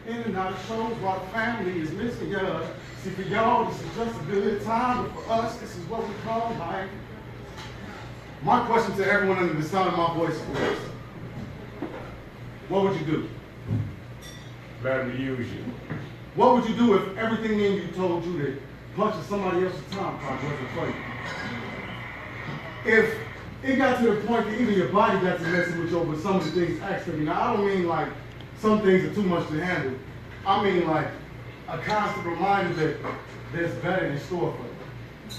in and out of shows while the family is missing. Yeah. See, for y'all, this is just a good time, but for us, this is what we call life. My question to everyone under the sound of my voice is, what would you do? Let me use you. What would you do if everything in you told you that punching somebody else's time clock wasn't for you? If it got to the point that even your body got to messing with you over some of the things actually. Now, I don't mean like some things are too much to handle. I mean like a constant reminder that there's better in store for you.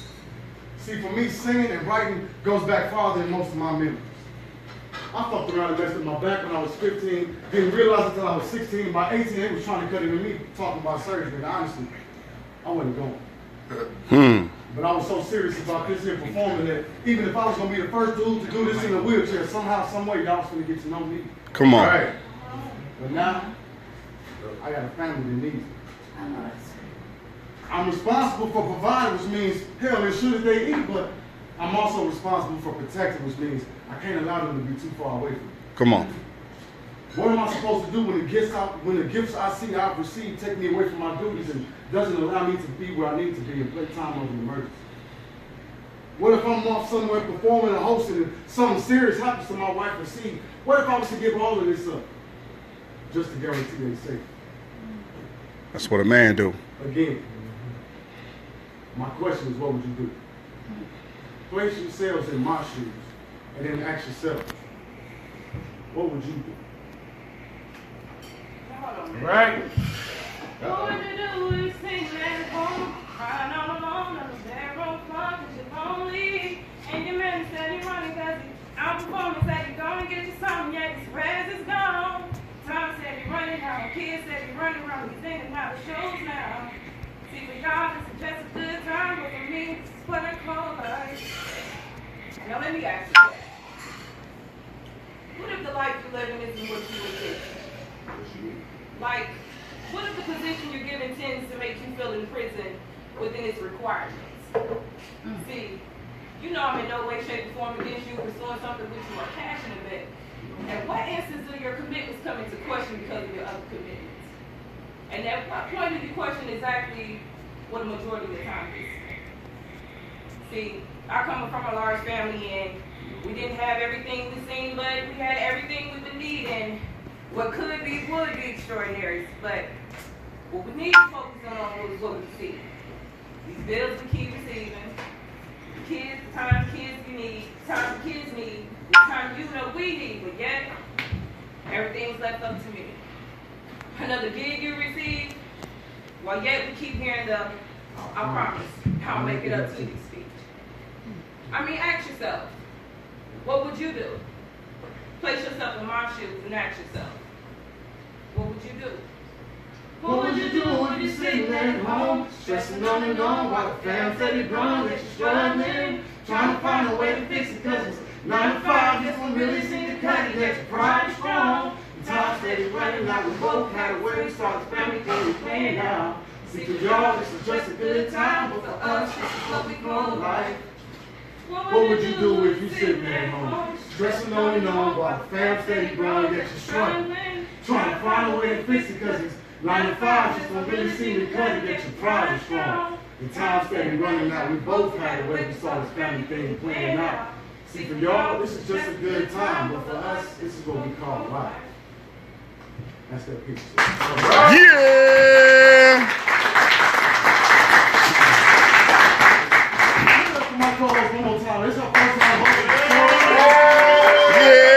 See, for me, singing and writing goes back farther than most of my memories. I fucked around and messed with my back when I was 15. Didn't realize until I was 16. By 18, they was trying to cut into me talking about surgery. And honestly, I wasn't going. But I was so serious about this here performing that even if I was going to be the first dude to do this in a wheelchair, somehow, some way, y'all was going to get to know me. Come on. Right. But now, I got a family that needs me. I know that's I'm responsible for providing, which means, hell, they should if they eat, but I'm also responsible for protecting, which means I can't allow them to be too far away from me. Come on. What am I supposed to do when the gifts I see I've received take me away from my duties and doesn't allow me to be where I need to be and play time over an emergency? What if I'm off somewhere performing and hosting and something serious happens to my wife or see? What if I was to give all of this up just to guarantee they're safe? That's what a man do. Again, my question is, what would you do? Place yourselves in my shoes and then ask yourself, what would you do? Right? What would you do if sitting at home, crying all alone on the bedroom floor because you're lonely? And your man said you're running because he's out performing, said you're going to get you something, yet his res is gone. Tom said you're running out, kids said you're running around, he's thinking about the shows now. See, for y'all, this is just a good time, but for me, this is what I call life. Now let me ask you that. What if the life you're living isn't what you were thinking? Like, what if the position you're given tends to make you feel imprisoned within its requirements? See, you know I'm in no way, shape, or form against you pursuing something which you are passionate about. At what instance do your commitments come into question because of your other commitments? And at what point do you question exactly what a majority of the time is? See, I come from a large family and we didn't have everything we seen, but we had everything we would need, and what could be would be extraordinary. But what we need to focus on was what we see. These bills we keep receiving, the kids, the time kids need, the time the kids need, the time you know we need, but yet everything's left up to me. Another gig you receive, while yet we keep hearing the I promise, I'll make it up to you speech. I mean, ask yourself, what would you do? Place yourself in my shoes and ask yourself, what would you do? What would you do when you're sitting at home, stressing on and on while the fam said you're grown, that you're struggling, trying to find a way to fix it, cause it's 9 to 5, this one really seemed to cut it, that your pride is strong. The time steady running, now we both had a way to start the family thing we playing now. See, for y'all, this is just a good time, but for us, this is what we call life. What would you do if you're sitting at home, stressing on and on while the fam steady growing, yet you're struggling, trying to find a way to fix it, cause it's 9 to 5, just don't really seem to cut it, yet your pride is strong. The time steady running now, we both had a way to start this family thing playing out. See, for y'all, this is just a good time, but for us, this is what we call life. That's that picture. Yeah! My co-host one more time. This is our first time hosting the show. Yeah!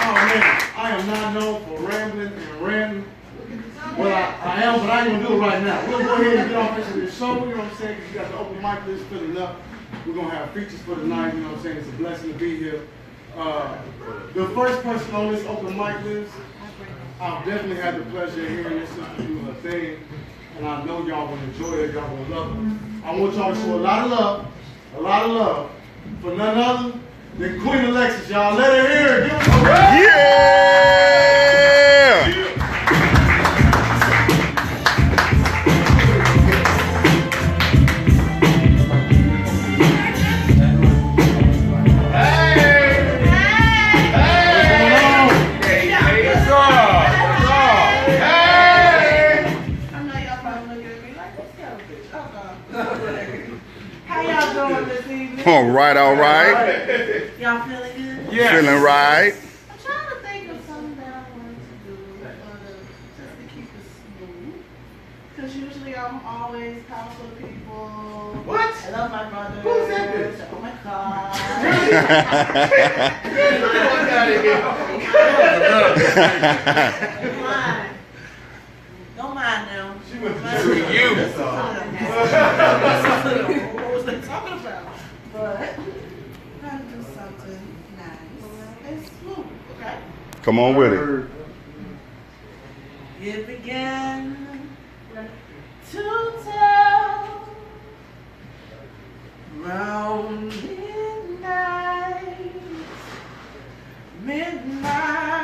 Oh man, I am not known for rambling and ranting. Well, I am, but I ain't gonna do it right now. We'll go ahead and get off into this show, you know what I'm saying? Because you got the open mic list filling up. We're gonna have features for tonight, you know what I'm saying? It's a blessing to be here. The first person on this open mic list, I've definitely had the pleasure of hearing this sister do her thing. And I know y'all will enjoy it, y'all will love it. I want y'all to show a lot of love for none other than Queen Alexis, y'all. Let her hear it. Give her some What's going on? All right, all right. Y'all feeling good? Yes. Feeling right. I'm trying to think of something that I wanted to do just to keep it smooth. Because usually I'm always powerful to people. What? I love my brother. Who's that bitch? Oh my God. Don't mind. Don't mind them. She went to Don't school. mind. You. That's all. What was they talking about? But gotta do something nice and smooth, okay? Come on with it. It began to tell round midnight,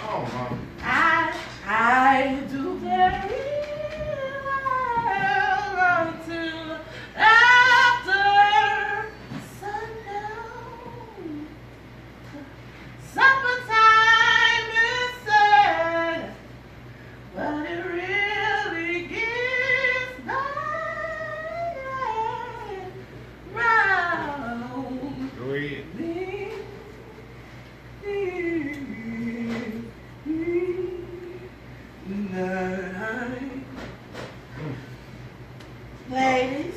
Oh, Mom. I do very well until after sundown. Summertime is sad, but it really gets right round Go ahead. midnight. Ladies,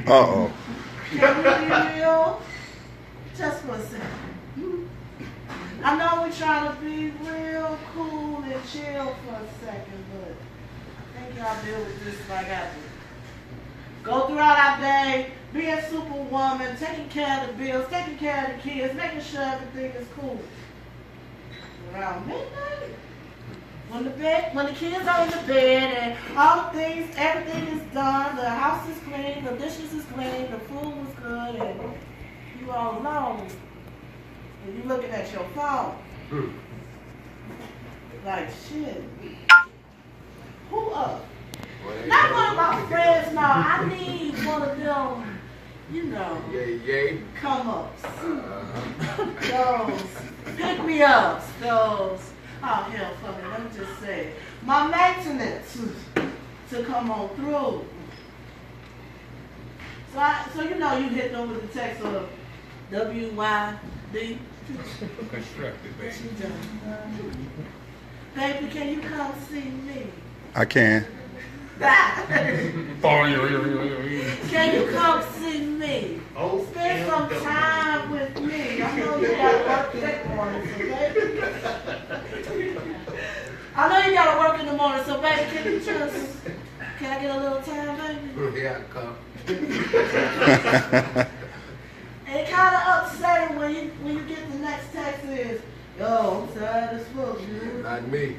Uh-oh. can we be real? Just for a second. I know we're trying to be real cool and chill for a second, but I think y'all deal with this like I do. Go throughout our day, being superwoman, taking care of the bills, taking care of the kids, making sure everything is cool. Around midnight, when the kids are in the bed and all the things, everything is done, the house is clean, the dishes is clean, the food was good, and you all alone, and you looking at your phone. Like, shit. Who up? Not one of my friends, no. I need one of them, you know, Yay. come ups. Those pick me ups. Those, oh hell, fuck it, let me just say it. My maintenance to come on through. So you know you hit them with the text of WYD. Constructed, What baby. you doing? Baby, can you come see me? I can. Can you come see me? Oh, Spend some time with me. I know you gotta work that morning, so baby. I know you gotta work in the morning, so baby, can I get a little time, baby? Yeah, come. And it kind of upsetting when you get the next text is, yo, I'm tired as fuck, man. Not me.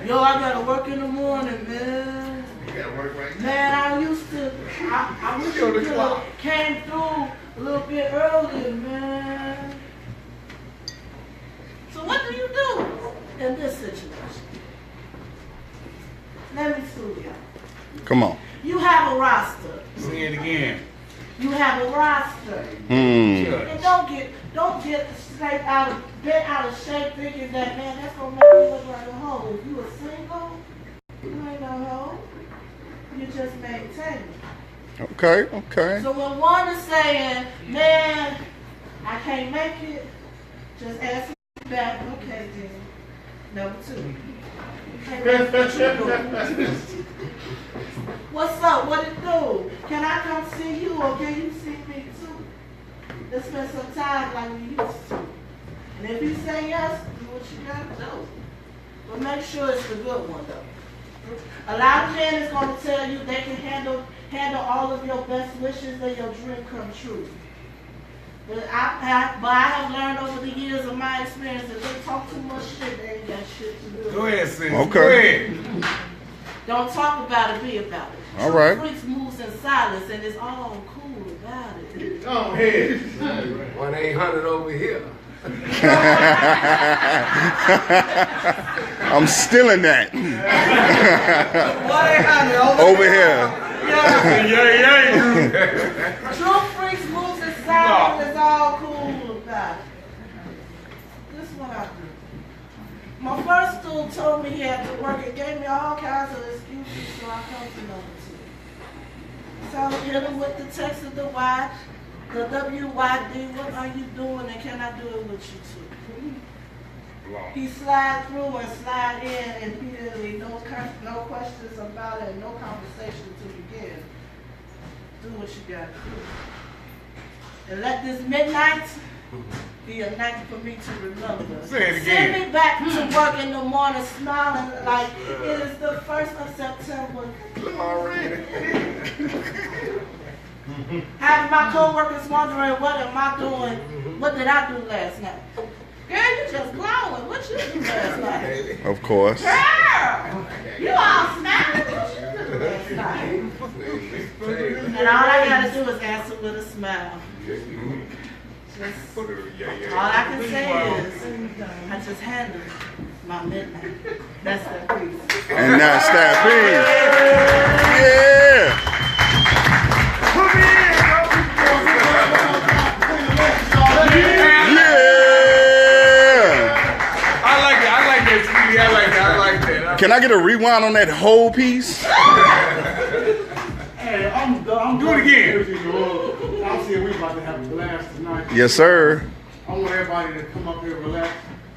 Yo, I gotta work in the morning, man. You gotta work right now. Man, I wish you could have came through a little bit earlier, man. So what do you do in this situation? Let me see you. Come on. You have a roster. Say it again. You have a roster. Hmm. And don't get straight bent out of shape thinking that, man, that's gonna make you look like a hoe. If you a single, you ain't no hoe. You just maintain it. Okay, okay. So when one is saying, man, I can't make it, just ask me back, okay then. Number two. Hey, man, what you doing? What's up? What it do? Can I come see you or can you see me too? Let's spend some time like we used to. And if you say yes, do what you gotta do. But make sure it's the good one though. A lot of men is gonna tell you they can handle all of your best wishes and your dream come true. But I have learned over the years of my experience that they talk too much shit, they ain't got shit to do. Go ahead, sis. Okay. Go ahead. Don't talk about it, be about it. All right. Freaks moves in silence and it's all cool about it. Go ahead. 1-800 over here. I'm stealing that. 1-800 Over here. True freaks moves in silence and it's all cool about it. This is what I do. My first student told me he had to work and gave me all kinds of excuses, so I come to number two. So hit him with the text of the Y, the WYD. What are you doing, and can I do it with you too? He slide through and slide in immediately, no questions about it, no conversation to begin. Do what you gotta do. And let this midnight be a night for me to remember. Say it again. Send me back to work in the morning smiling like it is the 1st of September. Having my co-workers wondering what am I doing, what did I do last night? Girl, you just glowing. What you do last night? Of course. Girl, you all smiling. What you do last night? And all I gotta do is answer with a smile. Just, all I can say is, I just handled my midnight. That's that piece. And that's that piece. Yeah. Can I get a rewind on that whole piece? Hey, I'm Do it again. I'm seeing we about to have a blast tonight. Yes, sir. I want everybody to come up here, relax,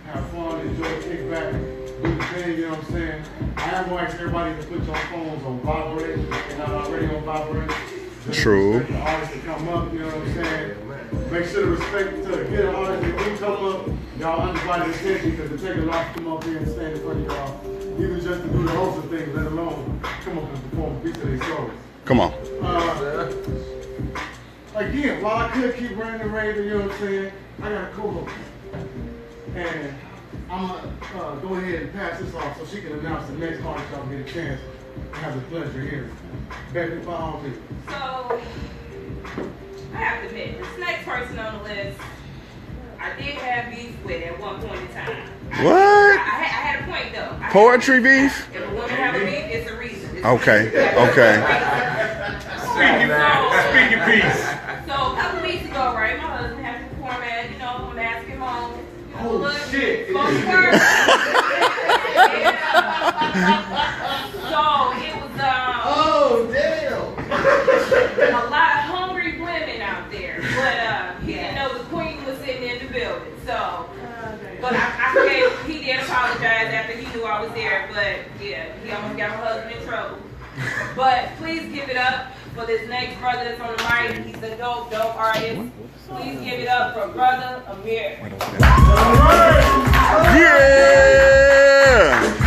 have fun, enjoy, kick back, do the thing, you know what I'm saying? I am going to ask everybody to put your phones on vibrate, if they're not already on vibrate. Just True. respect the artists that come up, you know what I'm saying? Make sure to respect to get an artist that do come up, y'all undivided attention, because it takes a lot to come up here and stand in front of y'all. Even just to do the hosting thing, let alone come up and perform a piece of their songs. Come on. Again, while I could keep running and raving, you know what I'm saying, I got a co-host. And I'm going to go ahead and pass this off so she can announce the next artist y'all get a chance to have the pleasure hearing. Baby, by all means. So, I have to admit, this next person on the list, I did have beef with at one point in time. What? I had a point though. Poetry beef? If a woman have a beef, it's a reason. Okay, okay. Speaking peace. So a couple weeks ago, right, my husband had to perform at, a basket home. Oh, shit. Spoken word. So it was Oh, damn. a lot of hungry women out there. But he didn't know the queen was sitting in the building. So but I forgave, he did apologize after he knew I was there, but yeah, he almost got my husband in trouble. But please give it up for this next brother that's on the mic. He's a dope artist. Please give it up for Brother Amir. Yeah!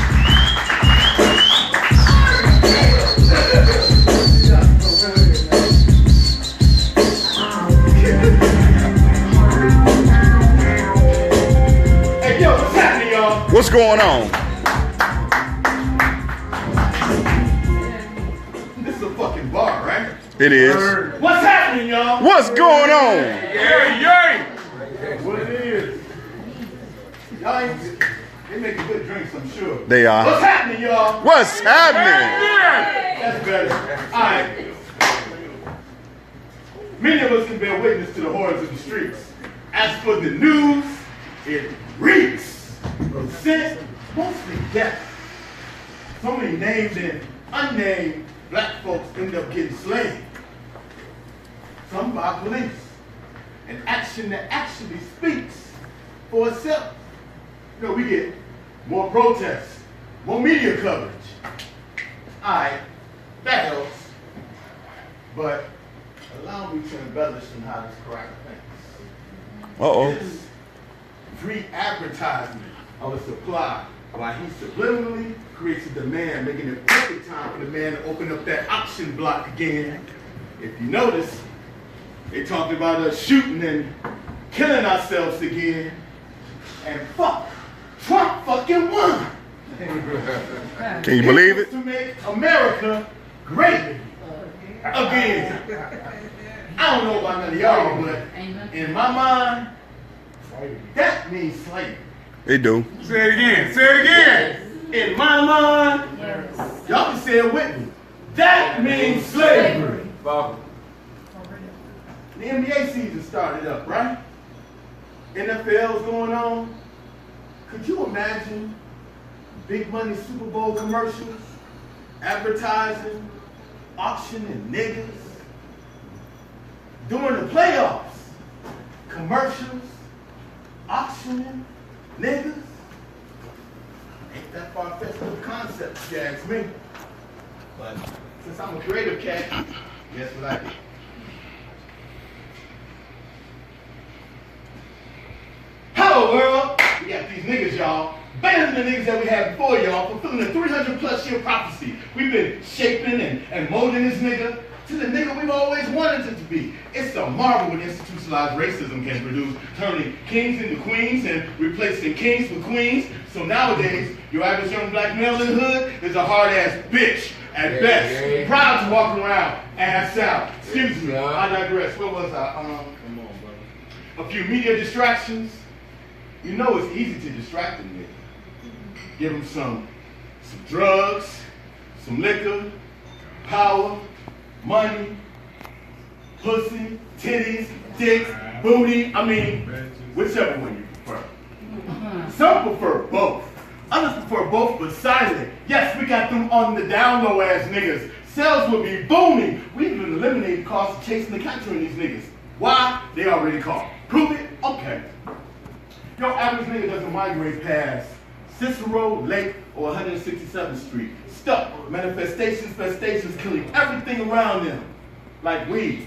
Hey, yo, what's happening, y'all? What's going on? This is a fucking bar, right? It is. What's happening, y'all? What's going on? Yeah. What it is? Y'all ain't, they making good drinks, I'm sure. They are. What's happening, y'all? What's happening? That's better. All right. Many of us can bear witness to the horrors of the streets. As for the news, it reeks of sin, mostly death. So many named and unnamed black folks end up getting slain. Some by police. An action that actually speaks for itself. You know, we get more protests, more media coverage. All right, that helps. But allow me to embellish on how this cracker thinks. Uh-oh. This free advertisement of a supply while he subliminally creates a demand, making it perfect time for the man to open up that auction block again. If you notice, they talked about us shooting and killing ourselves again. And fuck, Trump fucking won. Can you believe it? To make America great again. I don't know about none of y'all, but in my mind, that means slavery. They do. Say it again. Say it again. In my mind, y'all can say it with me. That means slavery. The NBA season started up, right? NFL's going on. Could you imagine big money Super Bowl commercials, advertising, auctioning niggas, during the playoffs, commercials, auctioning, niggas. Ain't that far-fetched of a concept, if you ask me. But since I'm a creative cat, guess what I did? Hello, world! We got these niggas, y'all. Better than the niggas that we had before, y'all, fulfilling a 300-plus year prophecy. We've been shaping and molding this nigga to the nigga we've always wanted it to be. It's a marvel what institutionalized racism can produce, turning kings into queens and replacing kings with queens. So nowadays, your average young black male in the hood is a hard-ass bitch at best. Proud to walk around, ass out. Excuse me, I digress. What was I? Come on, brother. A few media distractions. You know it's easy to distract them nigga. Give them some drugs, some liquor, power, money, pussy, titties, dicks, booty. I mean, whichever one you prefer. Some prefer both. Others prefer both, but silent. Yes, we got them on the down low ass niggas. Sales will be booming. We even eliminated costs of chasing and capturing these niggas. Why? They already caught. Prove it? Okay. Your average nigga doesn't migrate past Cicero, Lake, or 167th Street. Stuck. Manifestations, festations, killing everything around them. Like weeds.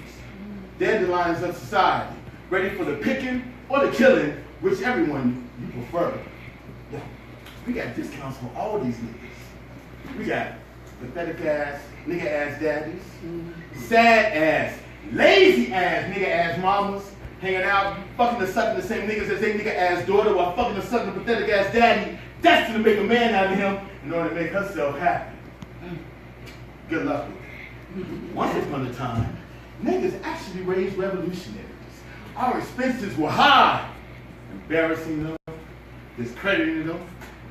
Dandelions of society. Ready for the picking or the killing, whichever one you prefer. Yeah. We got discounts for all these niggas. We got pathetic ass, nigga ass daddies. Sad ass, lazy ass, nigga ass mamas. Hanging out, fucking and sucking the same niggas as their nigga ass daughter while fucking and sucking the pathetic ass daddy, destined to make a man out of him in order to make herself happy. Good luck with it. Once upon a time, niggas actually raised revolutionaries. Our expenses were high, embarrassing them, discrediting them,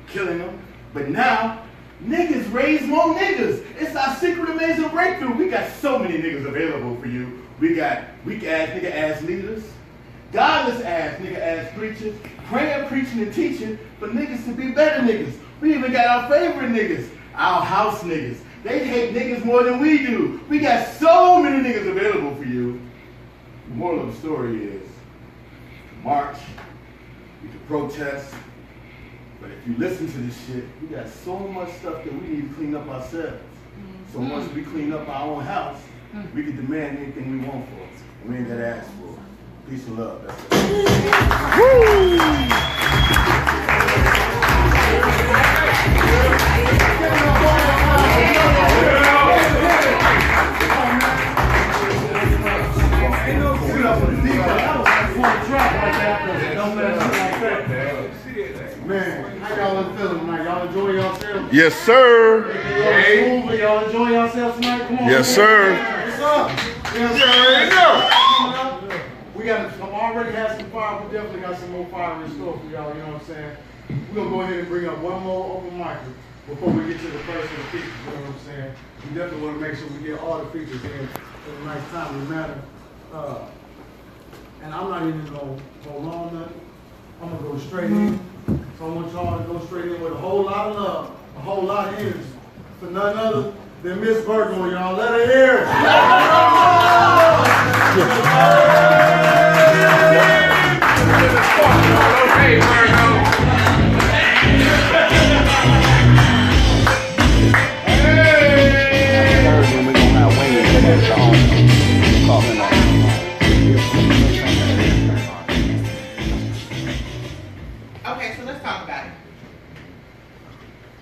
killing them. But now, niggas raise more niggas. It's our secret amazing breakthrough. We got so many niggas available for you. We got weak ass nigga ass leaders, godless ass nigga ass preachers, praying, preaching, and teaching for niggas to be better niggas. We even got our favorite niggas, our house niggas. They hate niggas more than we do. We got so many niggas available for you. The moral of the story is, march, you can protest, but if you listen to this shit, we got so much stuff that we need to clean up ourselves. So once we clean up our own house, we can demand anything we want for us. And we ain't gotta ask for it. Peace and love. That's it. Man, how y'all feeling tonight? Y'all enjoy yourselves? Yes, sir. Y'all enjoy yourselves tonight? Come on. Yes, sir. What's up? Yes, sir. We got some already had some fire. We definitely got some more fire in store for y'all. You know what I'm saying? We're gonna go ahead and bring up one more open mic before we get to the first of the features. You know what I'm saying? We definitely want to make sure we get all the features in a nice timely manner. And I'm not even gonna go long nothing. I'm gonna go straight in. So I want y'all to go straight in with a whole lot of love, a whole lot of energy for none other than Miss Virgo, y'all. Let her hear it. Hey, Virgo. Okay, so let's talk about it.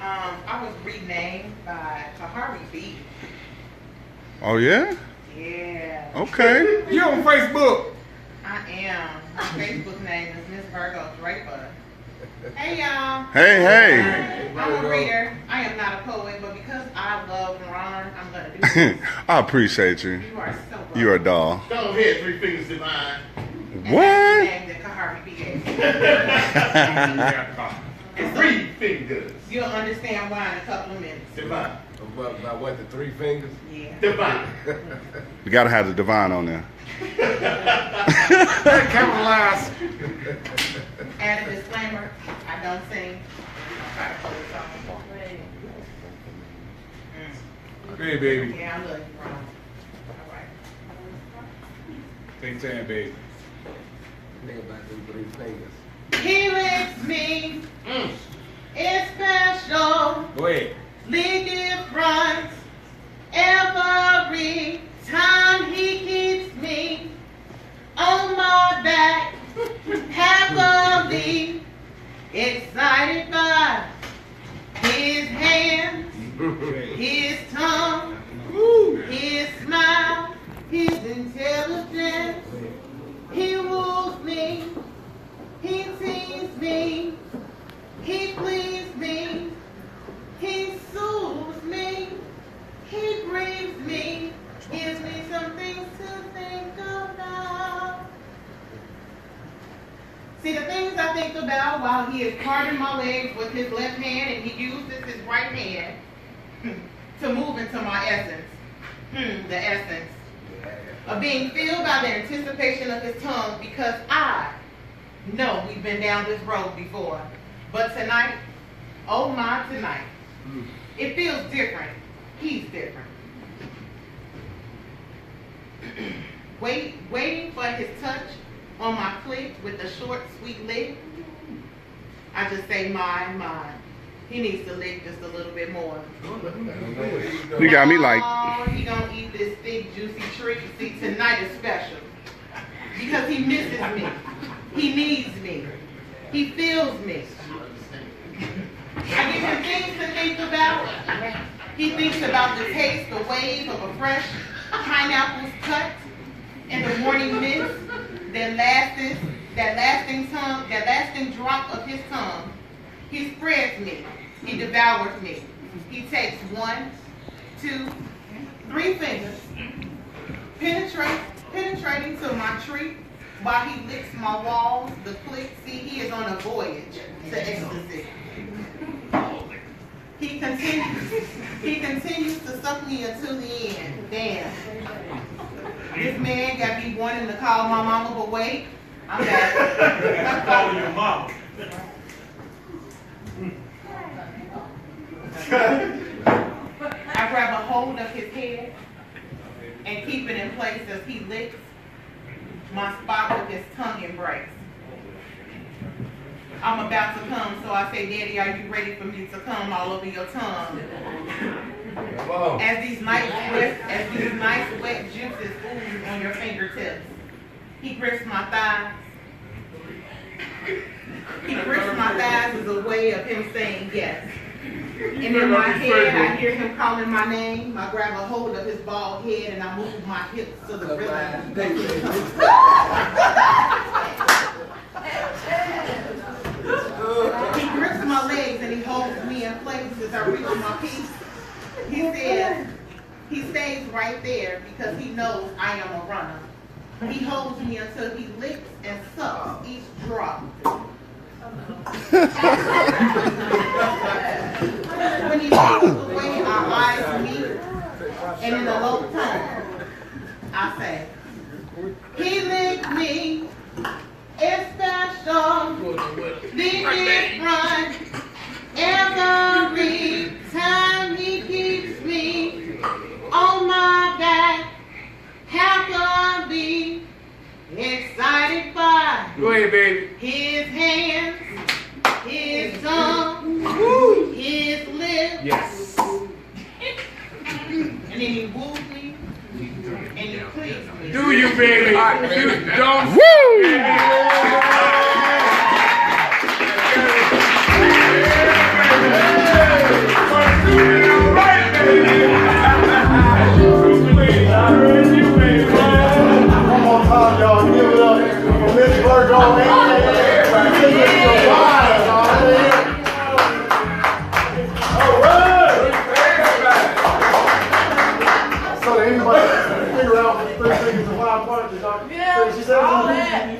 I was renamed by Kahari B. Oh, yeah? Yeah. Okay. You on Facebook? I am. My Facebook name is Miss Virgo Draper. Hey, y'all. Hey. I'm a reader. I am not a poet, but because I love Ron, I'm going to do this. I appreciate you. You are so welcome. You're a doll. Go ahead, 3 Fingers Divine. And What? that's the name that Kahari B gave me. 3 Fingers You'll understand why in a couple of minutes. Divine. About what, the 3 fingers? Yeah. Divine. You gotta have the divine on there. Capitalize. Add a disclaimer, I don't sing. I'll try to pull this off. Hey, baby. Yeah, I love you, Ron. All right. Big time, baby. Think about them three fingers. He licks me. It's special. Go ahead. League difference. Every time he keeps me on my back, happily excited by his hands, his tongue, his smile, his intelligence. He woos me, he teases me, he pleases me, he soothes me, he grieves me, gives me some things to think about. See, the things I think about while he is parting my legs with his left hand and he uses his right hand to move into my essence. The essence of being filled by the anticipation of his tongue, because I know we've been down this road before. But tonight, oh my, tonight, it feels different. He's different. Waiting for his touch on my clit with the short, sweet lick. I just say, my. He needs to lick just a little bit more. You got me like. Oh, he gonna eat this thick, juicy treat. See, tonight is special. Because he misses me. He needs me. He feels me. I give him things to think about. He thinks about the taste, the wave of a fresh pineapple's cut in the morning mist, that lasting drop of his tongue. He spreads me. He devours me. He takes 1, 2, 3 fingers, penetrating to my treat while he licks my walls, the clit. See, he is on a voyage to ecstasy. He continues to suck me until the end. Damn. This man got me wanting to call my mama, but wait, I'm back. I'm calling your mama. I grab a hold of his head and keep it in place as he licks my spot with his tongue embrace. I'm about to come, so I say, Daddy, are you ready for me to come all over your tongue? As these nice wet juices ooze on your fingertips. He grips my thighs. He grips my thighs as a way of him saying yes. And in my head, I hear him calling my name. I grab a hold of his bald head and I move my hips to the rhythm. He grips my legs and he holds me in place as I reach my peace. He says, he stays right there because he knows I am a runner. He holds me until he licks and sucks each drop. When he moves away, our eyes meet, and in a low tone, I say, he licked me, it's special, the different, every time he keeps me on my back, happily excited by Go ahead, baby. his hands, his tongue, his lips. Yes. And then he woos me and he pleases me. Do you, baby? You don't. One more time, y'all. Give it up for Miss Virgo and so anybody figure out the 3 fingers and 5 punches? Yeah, she said all that.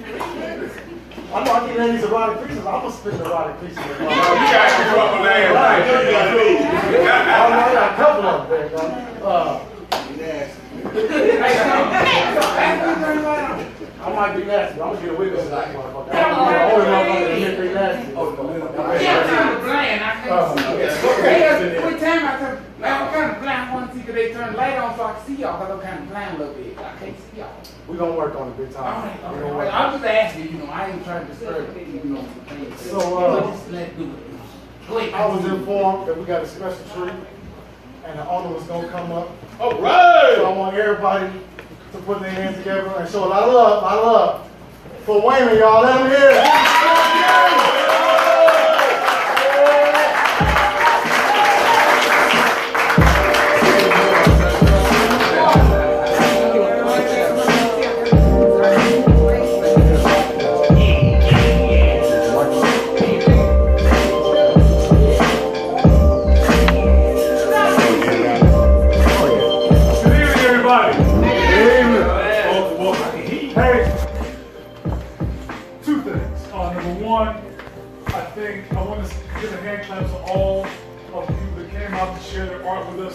I know I keep hearing these erotic pieces. I'm gonna spit the erotic pieces. You got to go up and lay. I got a couple of them, man. I might be nasty. I'm gonna get a wiggle in that motherfucker. I'm only motherfucker that get nasty. Every time I turn, I'm kind of blind one see because they turn light on so I can see y'all because I'm kind of blind a little bit. I can't see y'all. We're gonna work on it big time. All right. I'm just asking, you know, I ain't trying to disturb, you know, things. So, just let's do it. Go ahead. I was informed that we got a special treat, and the owner was gonna come up. All right. So I want everybody to put their hands together and show a lot of love for Wayman, y'all. Let him hear it.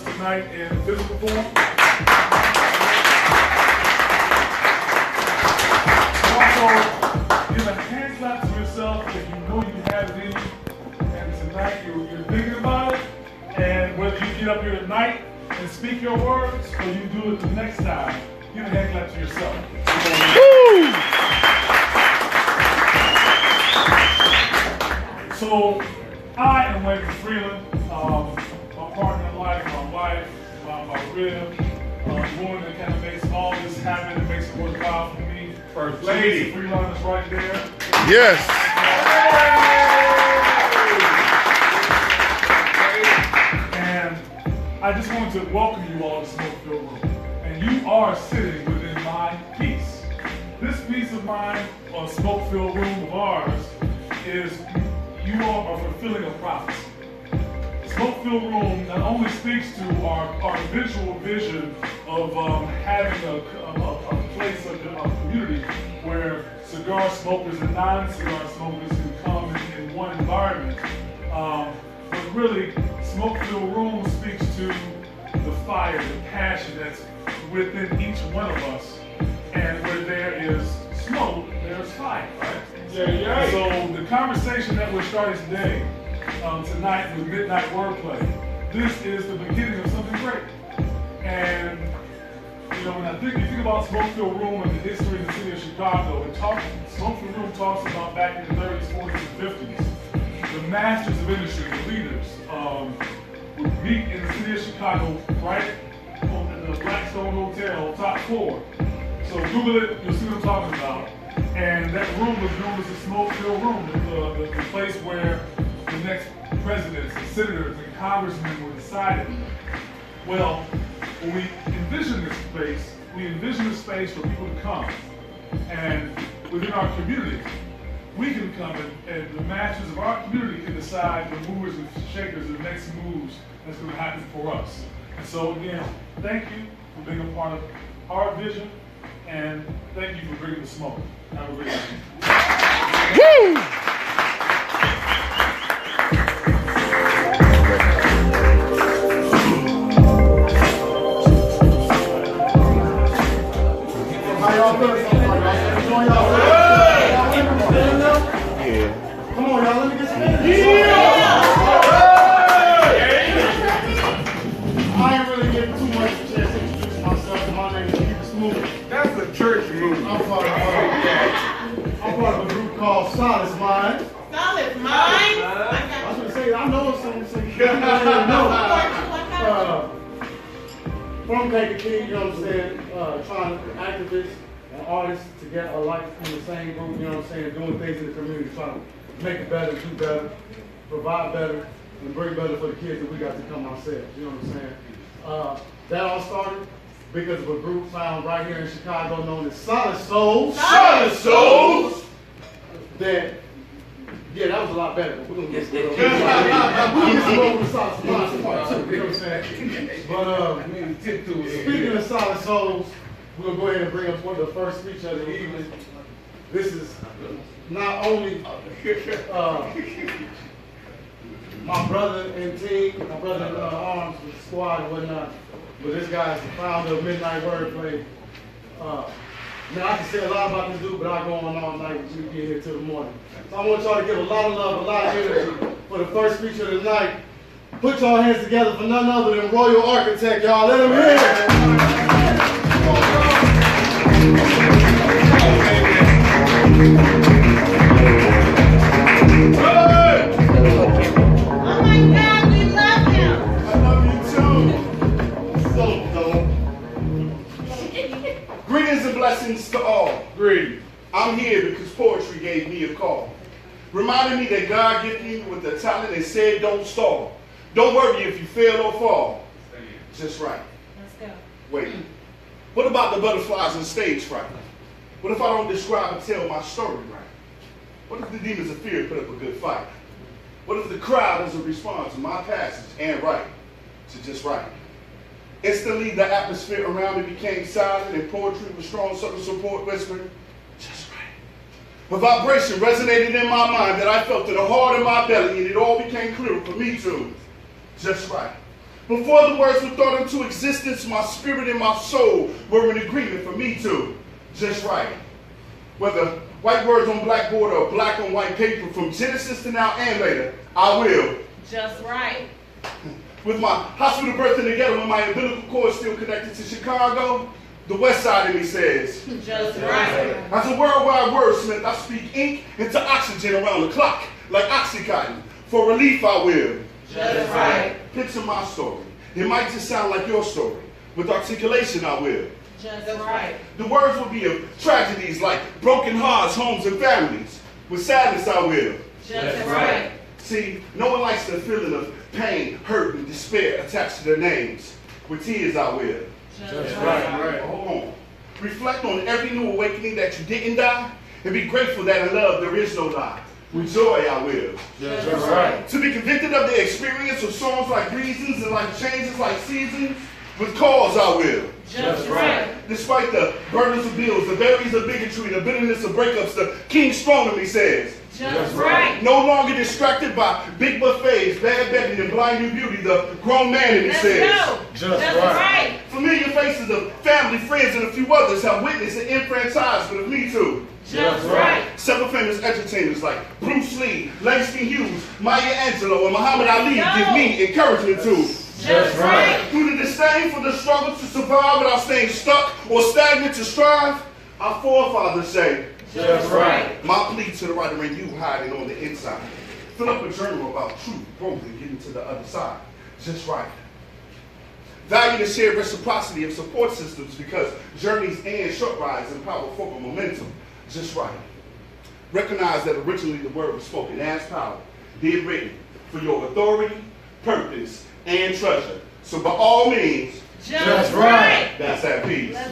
Tonight in physical form. Also, give a hand clap to yourself if you know you have it in you, and tonight you're thinking about it, and whether you get up here tonight and speak your words, or you do it the next time, give a hand clap to yourself. Woo! So, I am Wayman Freeland. My partner in life, my wife, my rib, woman that kind of makes all this happen and makes it worthwhile for me. First lady. Freeland is right there. Yes. And I just wanted to welcome you all to Smokefield Room. And you are sitting within my piece. This piece of mine, or Smokefield Room of ours, is you all are fulfilling a prophecy. Smokefield Room not only speaks to our visual vision of having a place of community where cigar smokers and non-cigar smokers can come in one environment, but really Smokefield Room speaks to the fire, the passion that's within each one of us. And where there is smoke, there's fire, right? Yeah. So the conversation that we're starting today, tonight with Midnight Wordplay, this is the beginning of something great. And you know, when you think about Smokefield Room and the history of the city of Chicago, Smokefield Room talks about back in the 30s, 40s, and 50s, the masters of industry, the leaders, would meet in the city of Chicago right in the Blackstone Hotel, top floor. So Google it, you'll see what I'm talking about. And that room was known as the Smokefield Room, the place where the next presidents and senators and congressmen were decided. Well, when we envision this space, we envision a space for people to come. And within our community, we can come and the masters of our community can decide the movers and shakers, the next moves that's going to happen for us. And so again, thank you for being a part of our vision, and thank you for bringing the smoke. Have a great evening. Woo! How y'all feeling? Come on, y'all. Let me get some energy. I ain't really getting too much chance to introduce myself. My name is Keep It Smooth. That's a church move. I'm part of a group called Solace Mind. Solid mind. I was gonna say, I know something, so you can't know. From Kankakee, you know what I'm saying, trying to activists and artists to get alike in the same group, you know what I'm saying, doing things in the community, trying to make it better, do better, provide better, and bring better for the kids that we got to come ourselves, you know what I'm saying. That all started because of a group found right here in Chicago known as Solid Souls. Solid Souls! That, yeah, that was a lot better. We're gonna get to it. We'll get over the Solid Souls part too, you know what I'm saying. But speaking of Solid Souls, we're gonna go ahead and bring up one of the first speeches of the evening. This is not only my brother and team, my brother in arms with the squad and whatnot, but this guy is the founder of Midnight Wordplay. Now, I can say a lot about this dude, but I'll go on all night and we get here till the morning. So I want y'all to give a lot of love, a lot of energy for the first speaker of the night. Put y'all hands together for none other than Royal Architect, y'all. Let him hear it. Reminding me that God gifted me with the talent and said don't stall. Don't worry if you fail or fall. Just right. Let's go. Wait. What about the butterflies and stage fright? What if I don't describe and tell my story right? What if the demons of fear put up a good fight? What if the crowd doesn't respond to my passage and right? To just right. Instantly, the atmosphere around me became silent and poetry with strong social support whispered, just right. A vibration resonated in my mind that I felt in the heart of my belly, and it all became clear for me to just right. Before the words were thought into existence, my spirit and my soul were in agreement for me to just right. Whether white words on blackboard or black on white paper, from Genesis to now and later, I will just right. With my hospital birth in the ghetto and my umbilical cord still connected to Chicago, the west side of me says, just right. As a worldwide wordsmith, I speak ink into oxygen around the clock, like Oxycontin. For relief, I will. Just right. Picture my story. It might just sound like your story. With articulation, I will. Just right. The words will be of tragedies like broken hearts, homes, and families. With sadness, I will. Just right. See, no one likes the feeling of pain, hurt, and despair attached to their names. With tears, I will. Just right. Hold on. Reflect on every new awakening that you didn't die, and be grateful that in love there is no lie. With joy, I will. Just right. To be convicted of the experience of songs like reasons and like changes like seasons, with cause, I will. Just right. Despite the burdens of bills, the berries of bigotry, the bitterness of breakups, the king strong in me says, just right. No longer distracted by big buffets, bad bedding, and blinding beauty, the grown man in me says, just right. Familiar faces of family, friends, and a few others have witnessed the enfranchisement of me too. Just right. Several famous entertainers like Bruce Lee, Langston Hughes, Maya Angelou, and Muhammad Ali give me encouragement too. Just right. Through the disdain for the struggle to survive without staying stuck or stagnant to strive, our forefathers say, just right. My plea to the writer and you hiding on the inside. Fill up a journal about truth, growth, and getting to the other side. Just right. Value the shared reciprocity of support systems because journeys and short rides empower forward momentum. Just right. Recognize that originally the word was spoken as power, did written, for your authority, purpose, and treasure. So by all means, just right. That's that piece. How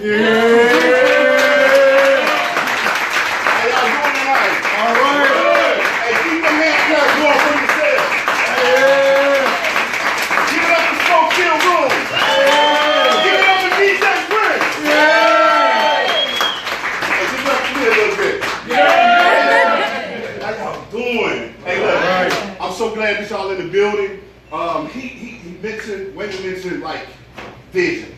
y'all doing tonight? All right. Hey, keep the hand clap going for yourself. Give it up to Smoke Kill Room. Give it up to DJ Prince. Hey, just let me a little bit. How y'all doing? Hey, look, I'm so glad that y'all in the building. He mentioned, Wayne mentioned like vision,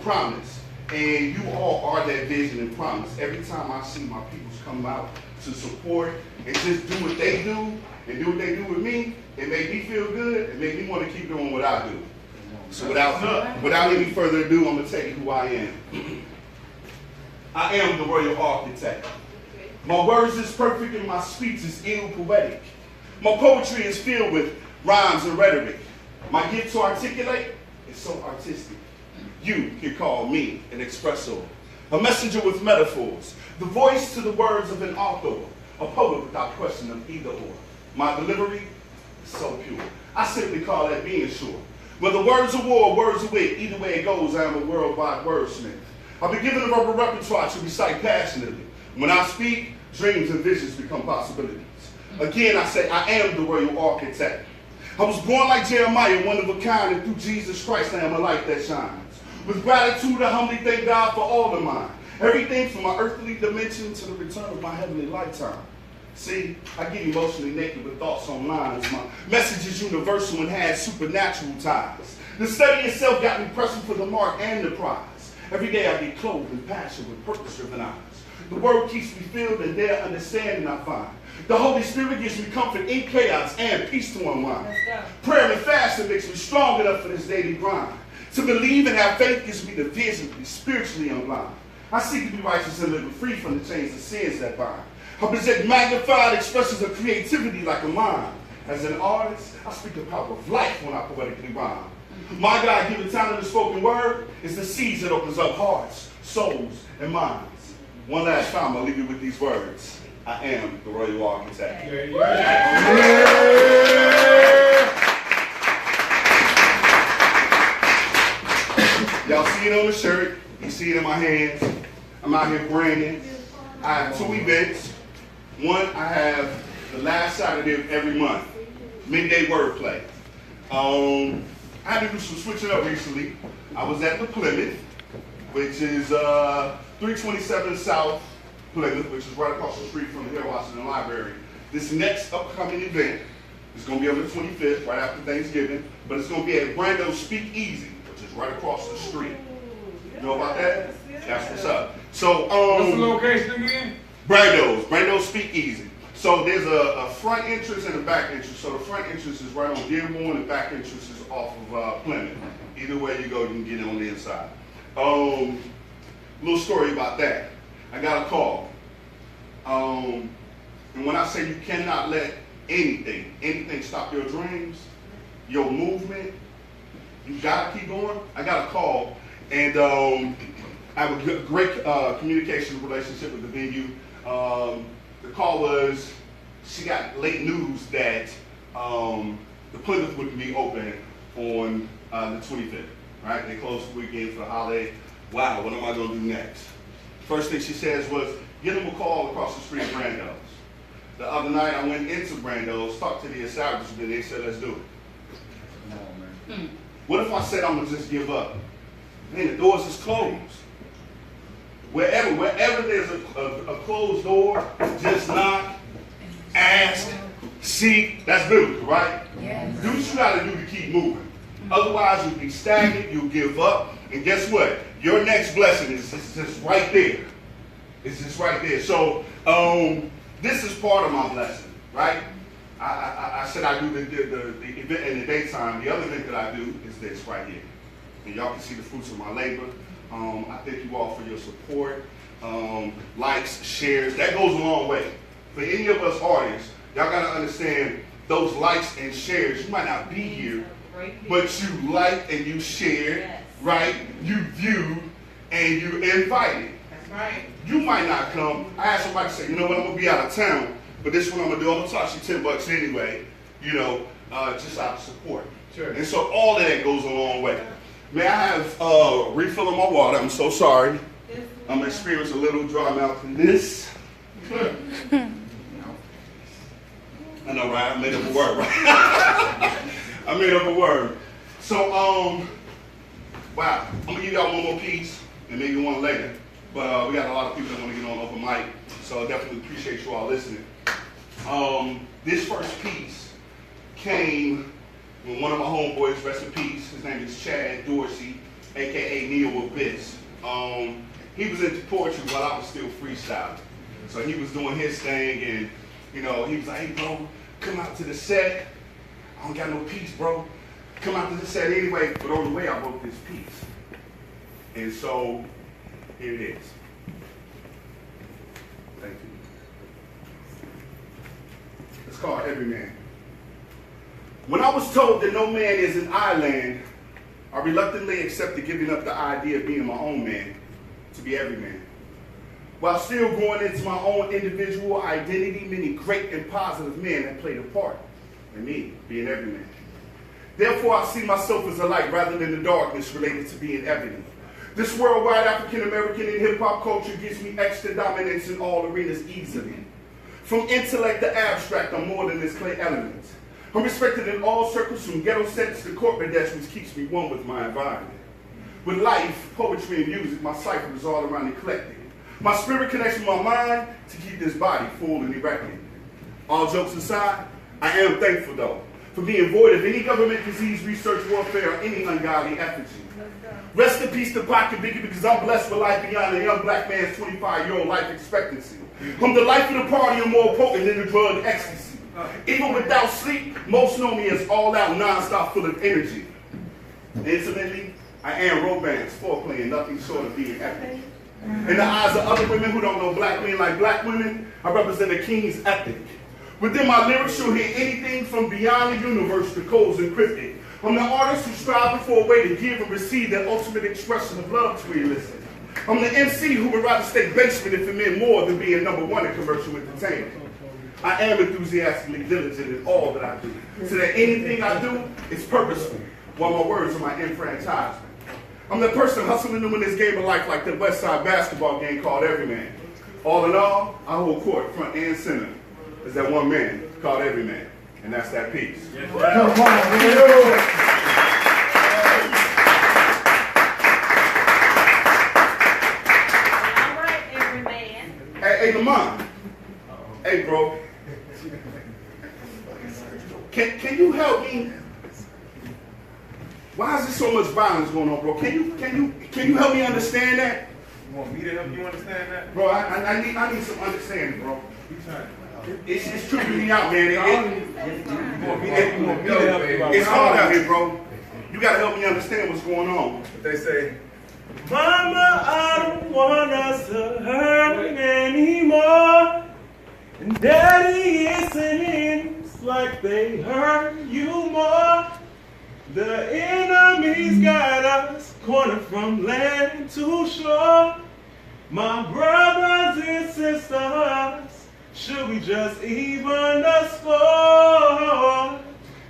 promise. And you all are that vision and promise. Every time I see my peoples come out to support and just do what they do and do what they do with me, it made me feel good. It made me want to keep doing what I do. So without any further ado, I'm going to tell you who I am. I am the royal architect. My words is perfect and my speech is ill poetic. My poetry is filled with rhymes and rhetoric. My gift to articulate is so artistic. You can call me an espresso, a messenger with metaphors, the voice to the words of an author, a poet without question of either or. My delivery is so pure. I simply call that being sure. Whether words of war or words of wit, either way it goes, I am a worldwide wordsmith. I've been given a repertoire to recite passionately. When I speak, dreams and visions become possibilities. Again, I say I am the royal architect. I was born like Jeremiah, one of a kind, and through Jesus Christ I am a light that shines. With gratitude, I humbly thank God for all of mine. Everything from my earthly dimension to the return of my heavenly lifetime. See, I get emotionally naked with thoughts on lines. My message is universal and has supernatural ties. The study itself got me pressing for the mark and the prize. Every day I get clothed in passion with purpose-driven eyes. The word keeps me filled and there understanding I find. The Holy Spirit gives me comfort in chaos and peace to unwind. Prayer and fasting makes me strong enough for this daily grind. To believe and have faith gives me the vision to be spiritually unblind. I seek to be righteous and live free from the chains of sins that bind. I present magnified expressions of creativity like a mind. As an artist, I speak the power of life when I poetically rhyme. My God-given talent of spoken word is the seeds that opens up hearts, souls, and minds. One last time, I'll leave you with these words. I am the Royal Architect. Y'all see it on the shirt. You see it in my hands. I'm out here branding. I have 2 events. One, I have the last Saturday of every month, midday wordplay. I had to do some switching up recently. I was at the Plymouth, which is 327 South Plymouth, which is right across the street from the Hill Washington Library. This next upcoming event is going to be on the 25th, right after Thanksgiving, but it's going to be at Brando's Speakeasy, which is right across the street. You know about that? That's what's up. So, what's the location again? Brando's Speakeasy. So there's a front entrance and a back entrance. So the front entrance is right on Dearborn, the back entrance is off of Plymouth. Either way you go, you can get in on the inside. Little story about that. I got a call. And when I say you cannot let anything stop your dreams, your movement, you gotta keep going. I got a call, and I have a great communication relationship with the venue. The call was, she got late news that the Plymouth wouldn't be open on the 25th, right? They closed the weekend for the holiday. Wow, what am I gonna do next? First thing she says was, give them a call across the street at Brando's. The other night I went into Brando's, talked to the establishment, they said, let's do it. Come on, man. What if I said I'm gonna just give up? Man, the doors is closed. Wherever there's a closed door, just knock, ask, seek. That's biblical, right? Yes. Do what you gotta do to keep moving. Otherwise, you'll be stagnant, you'll give up, and guess what? Your next blessing is just right there. It's just right there. So, this is part of my blessing, right? I said I do the event in the daytime. The other event that I do is this right here. And y'all can see the fruits of my labor. I thank you all for your support, likes, shares. That goes a long way. For any of us artists, y'all gotta understand those likes and shares. You might not be here, but you like and you shared, right? You viewed and you invited. That's right. You might not come. I had somebody say, you know what, I'm gonna be out of town, but this is what I'm gonna do. I'm gonna toss you $10 anyway, you know, just out of support. Sure. And so all of that goes a long way. May I have a refill of my water? I'm so sorry. I'm experiencing a little dry mouth in this. I know, right? I made up a word, right? I made up a word. So, wow. I'm gonna give y'all one more piece and maybe one later. But we got a lot of people that want to get on open mic, so I definitely appreciate you all listening. This first piece came when one of my homeboys, rest in peace, his name is Chad Dorsey, aka Neo Abyss. He was into poetry while I was still freestyling. So he was doing his thing, and you know, he was like, hey bro, come out to the set. I don't got no piece, bro. Come out to the set anyway, but on the way I wrote this piece. And so, here it is. Thank you. It's called Every Man. When I was told that no man is an island, I reluctantly accepted giving up the idea of being my own man to be every man. While still growing into my own individual identity, many great and positive men have played a part in me being every man. Therefore, I see myself as a light rather than the darkness related to being evident. This worldwide African-American and hip-hop culture gives me extra dominance in all arenas easily. From intellect to abstract, I'm more than this clay element. I'm respected in all circles, from ghetto sets to corporate desk, which keeps me one with my environment. With life, poetry, and music, my cipher is all around eclectic. My spirit connects with my mind to keep this body full and erected. All jokes aside, I am thankful, though, for being void of any government disease, research, warfare, or any ungodly effigy. Rest in peace to Pocket Biggie, because I'm blessed with life beyond a young black man's 25-year-old life expectancy. I'm the life of the party and more potent than the drug ecstasy. Even without sleep, most know me as all out, non-stop, full of energy. Incidentally, I am romance, foreplay, and nothing short of being epic. In the eyes of other women who don't know black men like black women, I represent a king's ethic. Within my lyrics, you'll hear anything from beyond the universe to codes encrypted. I'm the artist who's striving for a way to give and receive that ultimate expression of love to elicit. I'm the MC who would rather stay basement if it meant more than being #1 in commercial entertainment. I am enthusiastically diligent in all that I do, so that anything I do is purposeful, while my words are my enfranchisement. I'm the person hustling to win this game of life like the West Side basketball game called Everyman. All in all, I hold court front and center as that one man called Everyman, and that's that piece. Come on, man. Hey, Lamont. Hey, bro. Can you help me? Why is there so much violence going on, bro? Can you help me understand that? You want me to help you understand that? Bro, I need some understanding, bro. It's tripping me out, man. It's hard out here, bro. You gotta help me understand what's going on. But they say, Mama, I don't want us to hurt anymore. And Daddy, it seems like they hurt you more. The enemy's got us cornered from land to shore. My brothers and sisters, should we just even the score?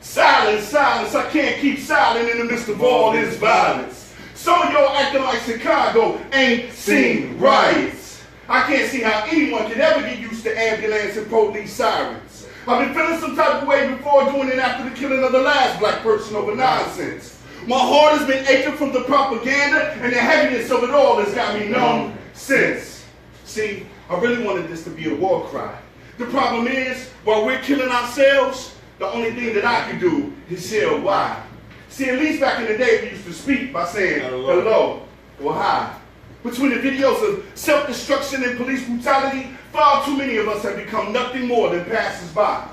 Silence, silence, I can't keep silent in the midst of all this violence. Some of y'all acting like Chicago ain't seen riots. I can't see how anyone can ever get used to ambulance and police sirens. I've been feeling some type of way before doing it after the killing of the last black person over nonsense. My heart has been aching from the propaganda, and the heaviness of it all has got me numb since. See, I really wanted this to be a war cry. The problem is, while we're killing ourselves, the only thing that I can do is yell why. See, at least back in the day, we used to speak by saying hello or hi. Between the videos of self-destruction and police brutality, far too many of us have become nothing more than passers-by.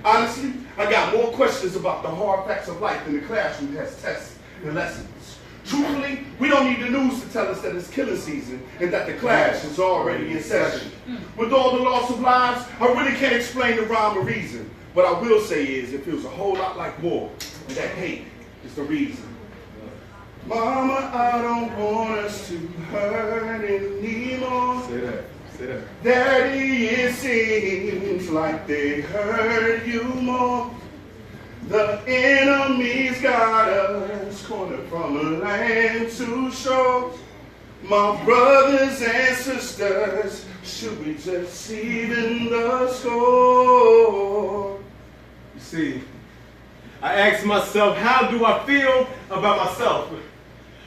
Honestly, I got more questions about the hard facts of life than the classroom has tests and lessons. Truthfully, we don't need the news to tell us that it's killing season and that the clash is already in session. With all the loss of lives, I really can't explain the rhyme or reason. What I will say is it feels a whole lot like war, and that hate is the reason. Mama, I don't want us to hurt anymore. say that, say that. Daddy, it seems like they hurt you more. The enemy's got us cornered from land to shore. My brothers and sisters, should we just even the score? You see, I asked myself, how do I feel about myself?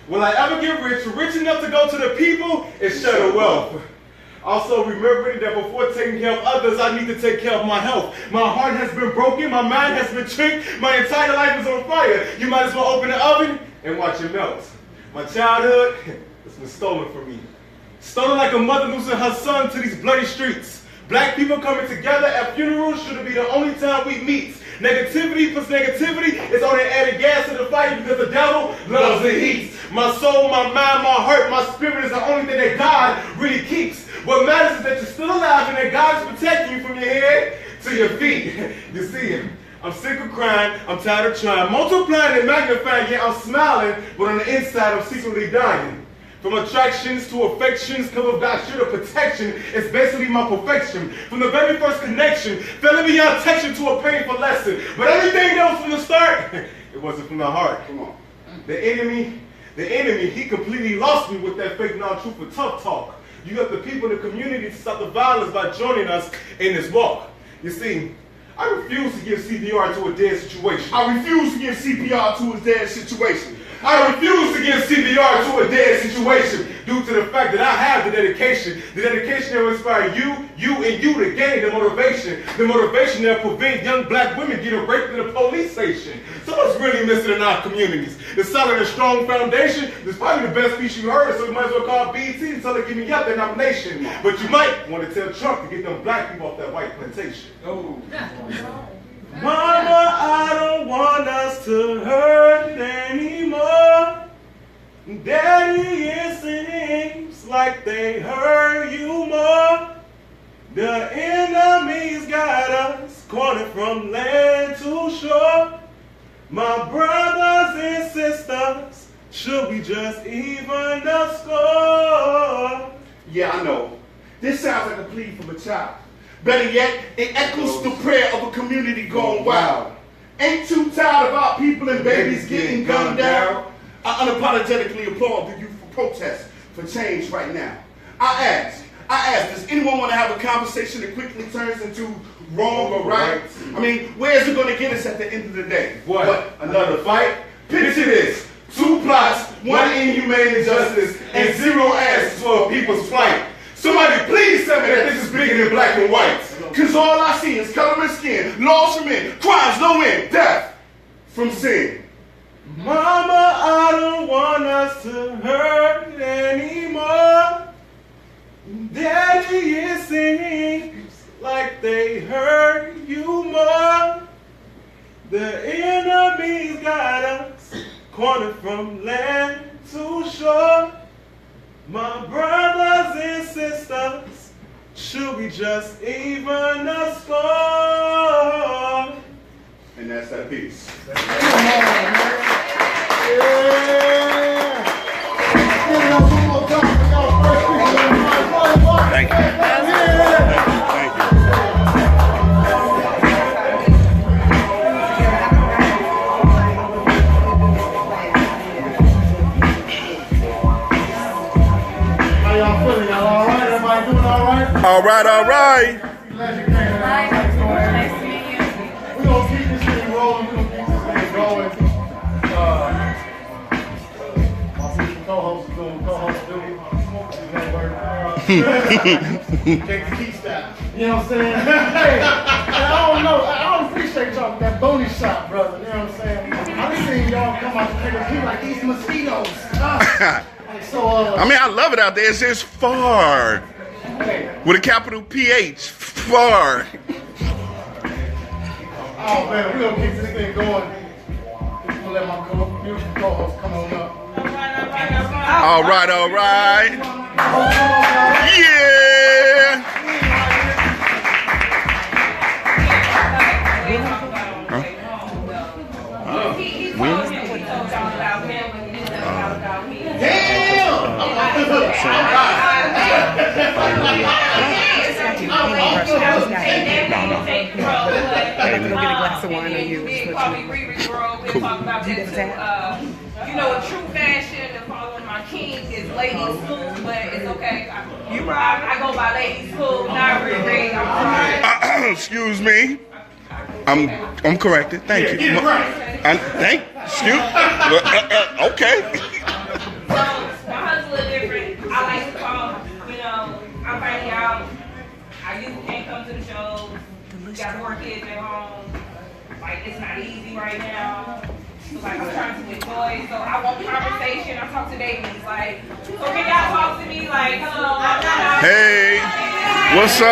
Will I ever get rich enough to go to the people and share the wealth? Also remembering that before taking care of others, I need to take care of my health. My heart has been broken, my mind has been tricked, my entire life is on fire. You might as well open the oven and watch it melt. My childhood has been stolen from me. Stolen like a mother losing her son to these bloody streets. Black people coming together at funerals should be the only time we meet. Negativity plus negativity is only added gas to the fire because the devil loves the heat. My soul, my mind, my heart, my spirit is the only thing that God really keeps. What matters is that you're still alive and that God is protecting you from your head to your feet. You see, I'm sick of crying, I'm tired of trying, multiplying and magnifying, yet I'm smiling, but on the inside I'm secretly dying. From attractions to affections, come of God's shield of protection, it's basically my perfection. From the very first connection, failing beyond texture to a painful lesson. But everything that was from the start, it wasn't from the heart. Come on. The enemy, he completely lost me with that fake non-truth and tough talk. You have the people in the community to stop the violence by joining us in this walk. You see, I refuse to give CPR to a dead situation. I refuse to give CPR to a dead situation. I refuse to give CPR to a dead situation due to the fact that I have the dedication that will inspire you to gain the motivation that will prevent young black women getting raped in a police station. So what's really missing in our communities? The solid and strong foundation is probably the best speech you heard, so you might as well call BET and tell them to give me up their nomination. But you might want to tell Trump to get them black people off that white plantation. Oh. Mama, I don't want us to hurt anymore. Daddy, it seems like they hurt you more. The enemy's got us cornered from land to shore. My brothers and sisters, Should we just even the score? Yeah, I know. This sounds like a plea from a child. Better yet, it echoes the prayer of a community gone wild. Ain't too tired of our people and babies getting gunned down. I unapologetically applaud the youth for protest for change right now. I ask, does anyone want to have a conversation that quickly turns into wrong or right? I mean, where's it going to get us at the end of the day? What? Another fight? Picture this. 2 plots, 1 inhumane injustice, and 0 answers for a people's plight. Somebody please tell me that this is bigger than black and white. Cause all I see is color and skin, laws from men, crimes no end, death from sin. Mama, I don't want us to hurt anymore. Daddy is singing like they hurt you more. The enemy's got us cornered from land to shore. My brothers and sisters, should we just even the score? And that's that piece. Thank you. All right. Nice to meet you. We're going to keep this thing rolling. We're going to keep this thing going. My beautiful co-host is doing co-host duty. Take the key style. You know what I'm saying? Hey, I don't know. I don't appreciate y'all with that bony shot, brother. You know what I'm saying? I've seen y'all come out to take like these mosquitoes. So, I mean, I love it out there. It's just far. With a capital PH. Far. Oh, man, we're going to keep this thing going. We're going to let my beautiful co-host come on up. All right. Yeah. Let me go get a glass of wine on you. You know, a true fashion and following my king is ladies' school, but it's okay. I go by ladies' school, not Riri. I'm sorry. Excuse me. I'm corrected. Thank you. Get it right. Okay. So, my husband's a little different. I like to call, I'm finding out I usually can't come to the shows. Got 4 kids at home. Like, it's not easy right now. So, like, I'm trying to enjoy. So, I want conversation. I talk to babies. Like, so can y'all talk to me? Like, hello. Hey, what's up?